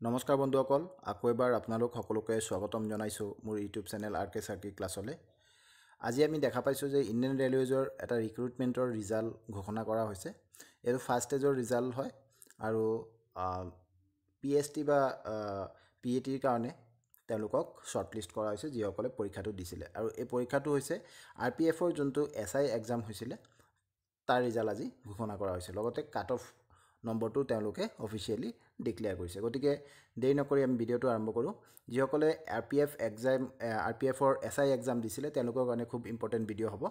নমস্কাৰ বন্ধুসকল, আকৌ এবাৰ আপোনালোক সকলোকে স্বাগতম জনাইছোঁ মোৰ ইউটিউব চেনেল আৰ কে চাৰ্কি ক্লাছলৈ। আজি আমি দেখা পাইছোঁ যে ইণ্ডিয়ান ৰেলৱেজৰ এটা ৰিক্ৰুটমেণ্টৰ ৰিজাল্ট ঘোষণা কৰা হৈছে। এইটো ফাৰ্ষ্ট ষ্টেজৰ ৰিজাল্ট হয় আৰু PST বা PATৰ কাৰণে তেওঁলোকক শ্বৰ্টলিষ্ট কৰা হৈছে যিসকলে পৰীক্ষাটো দিছিলে। আৰু এই পৰীক্ষাটো হৈছে RPFৰ যোনটো SI এক্সাম হৈছিলে তাৰ ৰিজাল্ট আজি ঘোষণা কৰা হৈছে। লগতে কাট অফ নম্বৰটো তেওঁলোকে অফিচিয়েলি ডিক্লেয়াৰ কৰিছে। গতিকে দেৰি নকৰি আমি ভিডিঅ'টো আৰম্ভ কৰোঁ। যিসকলে RPFৰ SI এক্সাম দিছিলে তেওঁলোকৰ কাৰণে খুব ইম্পৰ্টেণ্ট ভিডিঅ' হ'ব।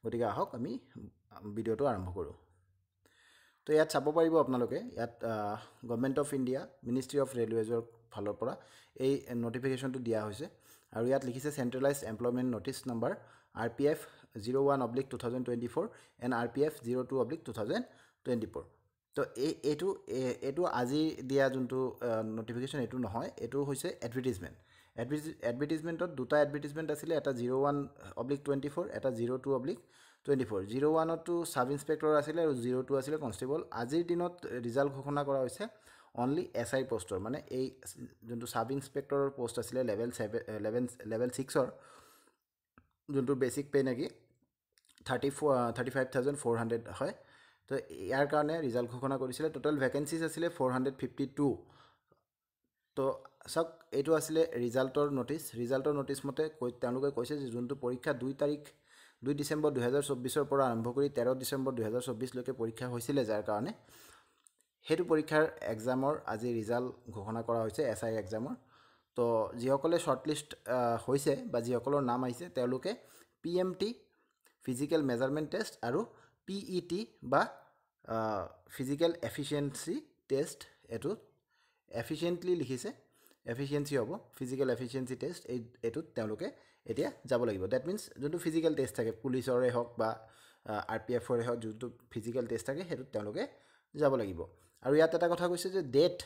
গতিকে আহক আমি ভিডিঅ'টো আৰম্ভ কৰোঁ। তো ইয়াত চাব পাৰিব আপোনালোকে, ইয়াত government of India ministry of ৰেলৱেজৰ ফালৰ পৰা এই নটিফিকেশ্যনটো দিয়া হৈছে। আৰু ইয়াত লিখিছে centralized employment notice number RPF 01/2024 and RPF 02/2024। তো এইটো আজি দিয়া যোনটো নটিফিকেশ্যন এইটো নহয়, এইটো হৈছে এডভাৰটাইজমেণ্ট। এডভাৰটাইজমেণ্টত দুটা এডভাৰটাইজমেণ্ট আছিলে, এটা 01/24, এটা 02/24। 01টো ছাব ইনস্পেক্টৰ আছিলে আৰু 02 আছিলে কনষ্টেবল। আজিৰ দিনত ৰিজাল্ট ঘোষণা কৰা হৈছে অনলি SI পষ্টৰ, মানে এই যোনটো ছাব ইনস্পেক্টৰৰ পষ্ট আছিলে লেভেল 6ৰ যোনটো বেচিক পে নেকি 35,400 হয়। তো ইয়াৰ কাৰণে ৰিজাল্ট ঘোষণা কৰিছিলে। টোটেল ভেকেঞ্চিজ আছিলে 452। তো চাওক, এইটো আছিলে ৰিজাল্টৰ নটিচ মতে তেওঁলোকে কৈছে যে যোনটো পৰীক্ষা 2 ডিচেম্বৰ 2024 পৰা আৰম্ভ কৰি 13 ডিচেম্বৰ 2024লৈকে পৰীক্ষা হৈছিলে, যাৰ কাৰণে সেইটো পৰীক্ষাৰ এক্সামৰ আজি ৰিজাল্ট ঘোষণা কৰা হৈছে SI এক্সামৰ। তো যিসকলে শ্বৰ্টলিষ্ট হৈছে বা যিসকলৰ নাম আহিছে তেওঁলোকে PMT ফিজিকেল মেজাৰমেণ্ট টেষ্ট আৰু PET বা ফিজিকেল এফিচিয়েঞ্চি টেষ্ট, এইটো এফিচিয়েণ্টলি লিখিছে, এফিচিয়েঞ্চি হ'ব, ফিজিকেল এফিচিয়েঞ্চি টেষ্ট এইটোত তেওঁলোকে এতিয়া যাব লাগিব। ডেট মিনছ যোনটো ফিজিকেল টেষ্ট থাকে পুলিচৰে হওক বা RPFৰে হওক, যোনটো ফিজিকেল টেষ্ট থাকে সেইটোত তেওঁলোকে যাব লাগিব। আৰু ইয়াত এটা কথা কৈছে যে ডেট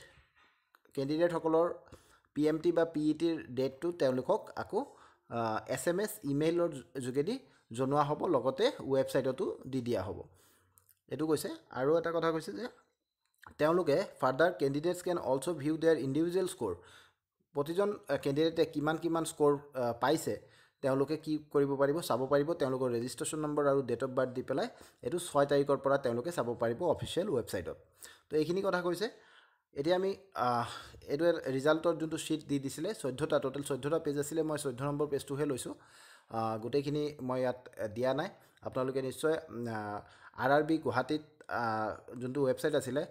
কেণ্ডিডেটসকলৰ PMT বা PETৰ ডেটটো তেওঁলোকক আকৌ SMS ইমেইলৰ যোগেদি জনোৱা হ'ব, লগতে ৱেবছাইটতো দি দিয়া হ'ব, এইটো কৈছে। আৰু এটা কথা কৈছে যে তেওঁলোকে further candidates can also' view their individual score. প্ৰতিজন কেণ্ডিডেটে কিমান স্ক'ৰ পাইছে তেওঁলোকে কি কৰিব পাৰিব, চাব পাৰিব। তেওঁলোকৰ ৰেজিষ্ট্ৰেশ্যন নম্বৰ আৰু ডেট অফ বাৰ্থ দি পেলাই এইটো 6 তাৰিখৰ পৰা তেওঁলোকে চাব পাৰিব অফিচিয়েল ৱেবছাইটত। তো এইখিনি কথা কৈছে। এতিয়া আমি এইটো ৰিজাল্টৰ যোনটো শ্বীট দি দিছিলে 14টা, টোটেল 14টা পেজ আছিলে, মই 14 নম্বৰ পেজটোহে লৈছোঁ, গোটেইখিনি মই ইয়াত দিয়া নাই। আপোনালোকে নিশ্চয় RRB গুৱাহাটীত যোনটো ৱেবছাইট আছিলে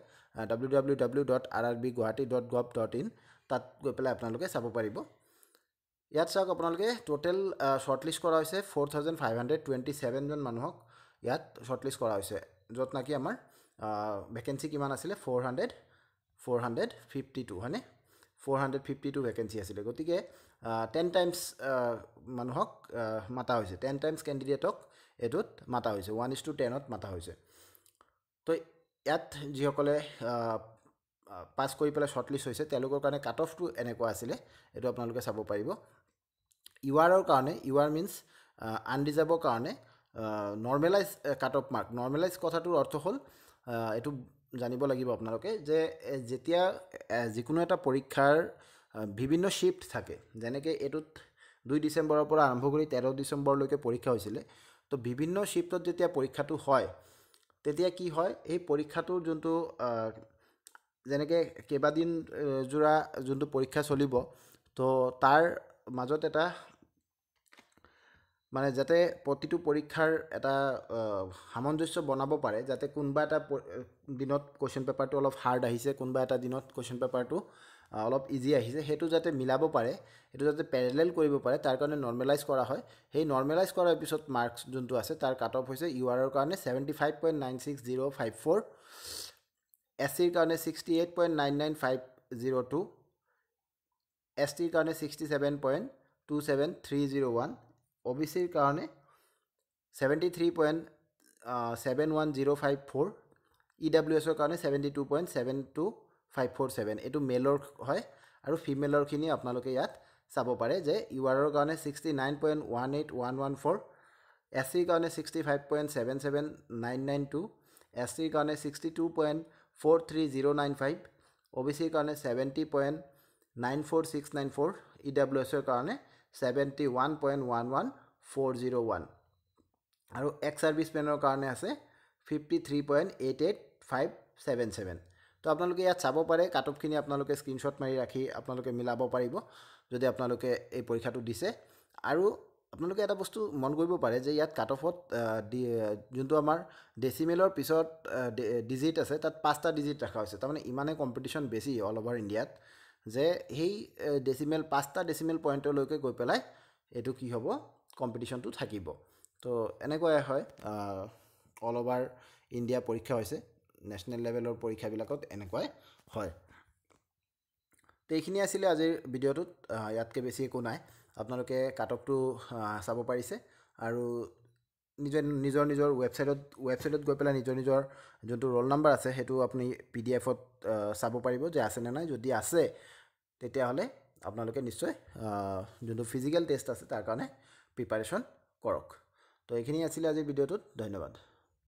www.rrbguwahati.gov.in তাত গৈ পেলাই আপোনালোকে চাব পাৰিব। ইয়াত চাওক, আপোনালোকে টোটেল শ্বৰ্টলিষ্ট কৰা হৈছে 4,527জন মানুহক ইয়াত শ্বৰ্টলিষ্ট কৰা হৈছে, য'ত নেকি আমাৰ ভেকেঞ্চি কিমান আছিলে 452 হয়নে, 452 ভেকেঞ্চি আছিলে। গতিকে 10 টাইমছ মানুহক মাতা হৈছে, 10 টাইমছ কেণ্ডিডেটক এইটোত মাতা হৈছে, 1:10ত মাতা হৈছে। তো ইয়াত যিসকলে পাছ কৰি পেলাই শ্বৰ্টলিষ্ট হৈছে তেওঁলোকৰ কাৰণে কাট অফটো এনেকুৱা আছিলে, এইটো আপোনালোকে চাব পাৰিব। URৰ কাৰণে, UR মিনছ আনৰিজাৰ্ভৰ কাৰণে normalise cut off mark. Normalise কথাটোৰ অৰ্থ হ'ল এইটো জানিব লাগিব আপোনালোকে যে যেতিয়া যিকোনো এটা পৰীক্ষাৰ বিভিন্ন শ্বিফ্ট থাকে, যেনেকৈ এইটোত 2 ডিচেম্বৰৰ পৰা আৰম্ভ কৰি 13 ডিচেম্বৰলৈকে পৰীক্ষা হৈছিলে। তো বিভিন্ন শ্বিফ্টত যেতিয়া পৰীক্ষাটো হয় তেতিয়া কি হয়, এই পৰীক্ষাটোৰ যোনটো যেনেকৈ কেইবাদিন জোৰা যোনটো পৰীক্ষা চলিব, তো তাৰ মাজত এটা মানে যাতে প্ৰতিটো পৰীক্ষাৰ এটা সামঞ্জস্য বনাব পাৰে, যাতে কোনোবা এটা দিনত কুৱেশ্যন পেপাৰটো অলপ হাৰ্ড আহিছে, কোনোবা এটা দিনত কুৱেশ্যন পেপাৰটো অলপ ইজি আহিছে, সেইটো যাতে মিলাব পাৰে, সেইটো যাতে পেৰেলেল কৰিব পাৰে, তাৰ কাৰণে নৰ্মেলাইজ কৰা হয়। সেই নৰ্মেলাইজ কৰাৰ পিছত মাৰ্কছ যোনটো আছে তাৰ কাট অফ হৈছে URৰ কাৰণে 75.96054, SCৰ কাৰণে 68.99502, STৰ কাৰণে 67.27301, OBCৰ কাৰণে 73.71054, EWSৰ কাৰণে 72.72547। এইটো মেলৰ হয় আৰু ফিমেলৰখিনি আপোনালোকে ইয়াত চাব পাৰে যে URৰ কাৰণে 69.18114, SCৰ কাৰণে 65.77992, STৰ কাৰণে 62.43095, OBCৰ কাৰণে 94694 EWSৰ কাৰণে 71.11401 আৰু এক্স সাৰ্ভিসমেনৰ কাৰণে আছে 53.88577 তো আপোনালোকে ইয়াত চাব পাৰে কাটঅফখিনি আপোনালোকে স্ক্ৰিনশ্বট মাৰি ৰাখি আপোনালোকে মিলাব পাৰিব যদি আপোনালোকে এই পৰীক্ষাটো দিছে আৰু আপোনালোকে এটা বস্তু মন কৰিব পাৰে যে ইয়াত কাটঅফত যোনটো আমাৰ ডেচিমেলৰ পিছত ডিজিট আছে তাত 5টা ডিজিট ৰাখা হৈছে তাৰমানে ইমানে কম্পিটিশ্যন বেছি অল ওভাৰ ইণ্ডিয়াত যে সেই ডেচিমেল 5টা ডেচিমেল পইণ্টলৈকে গৈ পেলাই এইটো কি হ'ব কম্পিটিশ্যনটো থাকিব তো এনেকুৱাই হয় অল ওভাৰ ইণ্ডিয়া পৰীক্ষা হৈছে নেশ্যনেল লেভেলৰ পৰীক্ষাবিলাকত এনেকুৱাই হয় তো এইখিনি আছিলে আজিৰ ভিডিঅ'টোত ইয়াতকৈ বেছি একো নাই আপোনালোকে কাটঅফটো চাব পাৰিছে আৰু নিজৰ ৱেবছাইটত গৈ পেলাই নিজৰ যোনটো ৰোল নাম্বাৰ আছে সেইটো আপুনি PDF-ত চাব পাৰিব যে আছেনে নাই যদি আছে তেতিয়াহ'লে আপোনালোকে নিশ্চয় যোনটো ফিজিকেল টেষ্ট আছে তাৰ কাৰণে প্ৰিপাৰেশ্যন কৰক তো এইখিনি আছিলে আজিৰ ভিডিঅ'টোত ধন্যবাদ